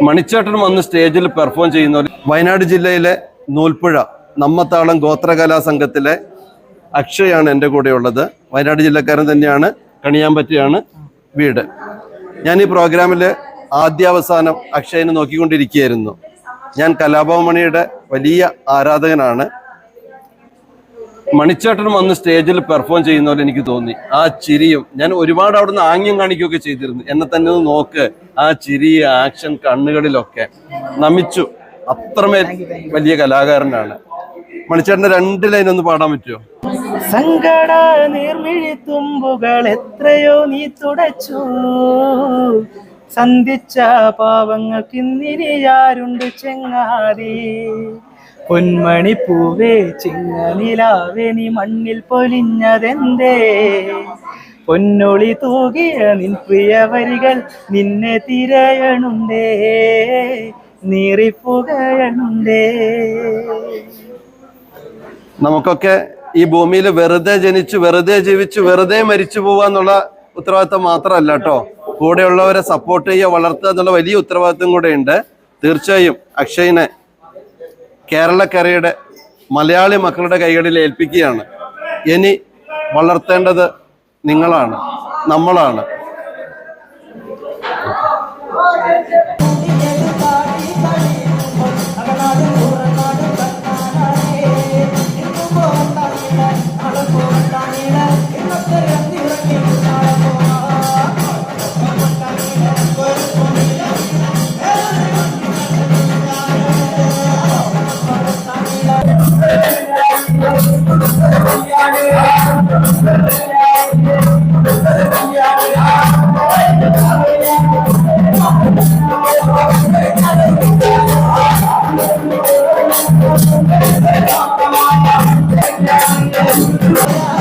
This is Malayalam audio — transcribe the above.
മണിച്ചേട്ടൻ വന്ന് സ്റ്റേജിൽ പെർഫോം ചെയ്യുന്ന വയനാട് ജില്ലയിലെ നൂൽപ്പുഴ നമ്മത്താളം ഗോത്രകലാ സംഘത്തിലെ അക്ഷയാണ് എൻ്റെ കൂടെ ഉള്ളത്. വയനാട് ജില്ലക്കാരൻ തന്നെയാണ്, കണിയാമ്പറ്റിയാണ് വീട്. ഞാൻ ഈ പ്രോഗ്രാമിൽ ആദ്യാവസാനം അക്ഷയനെ നോക്കിക്കൊണ്ടിരിക്കുകയായിരുന്നു. ഞാൻ കലാഭവൻ മണിയുടെ വലിയ ആരാധകനാണ്. മണിച്ചേട്ടൻ വന്ന് സ്റ്റേജിൽ പെർഫോം ചെയ്യുന്ന പോലെ എനിക്ക് തോന്നി. ആ ചിരിയും, ഞാൻ ഒരുപാട് അവിടുന്ന് ആംഗ്യം കാണിക്കുകയൊക്കെ ചെയ്തിരുന്നു. എന്നെ തന്നെ ഒന്ന് നോക്ക്, ആ ചിരി, ആക്ഷൻ കണ്ണുകളിലൊക്കെ നമിച്ചു. അത്രമേൽ വലിയ കലാകാരനാണ്. മണിച്ചേട്ടന്റെ 2 ലൈൻ ഒന്ന് പാടാൻ പറ്റുമോ? സങ്കട നീർമിഴി തുമ്പുകൾ എത്രയോ നീ തുടച്ചു, സന്ധിച്ച പാവങ്ങൾക്ക് ഇന്നിനിയാരുണ്ട് ചെങ്ങാതി. പൊന്മണി പൂവേ ചിങ്ങനിലാവേ നീ മണ്ണിൽ പൊലിഞ്ഞതെന്തേ, പൊന്നൊളി തൂകിയ നിൻ പ്രിയ വരികൾ നിന്നെ തിരയണുണ്ടേ, നീറിപ്പുകയണുണ്ടേ. നമുക്കൊക്കെ ഈ ഭൂമിയിൽ വെറുതെ ജനിച്ചു, വെറുതെ ജീവിച്ചു, വെറുതെ മരിച്ചു പോവാന്നുള്ള ഉത്തരവാദിത്വം മാത്രമല്ല കേട്ടോ, കൂടെയുള്ളവരെ സപ്പോർട്ട് ചെയ്യുക, വളർത്തുക എന്നുള്ള വലിയ ഉത്തരവാദിത്വം കൂടെ ഉണ്ട്. തീർച്ചയായും അക്ഷയിനെ കേരളക്കരയുടെ മലയാളി മക്കളുടെ കൈകളിൽ ഏൽപ്പിക്കുകയാണ്. ഇനി വളർത്തേണ്ടത് നിങ്ങളാണ്, നമ്മളാണ്. Yeah.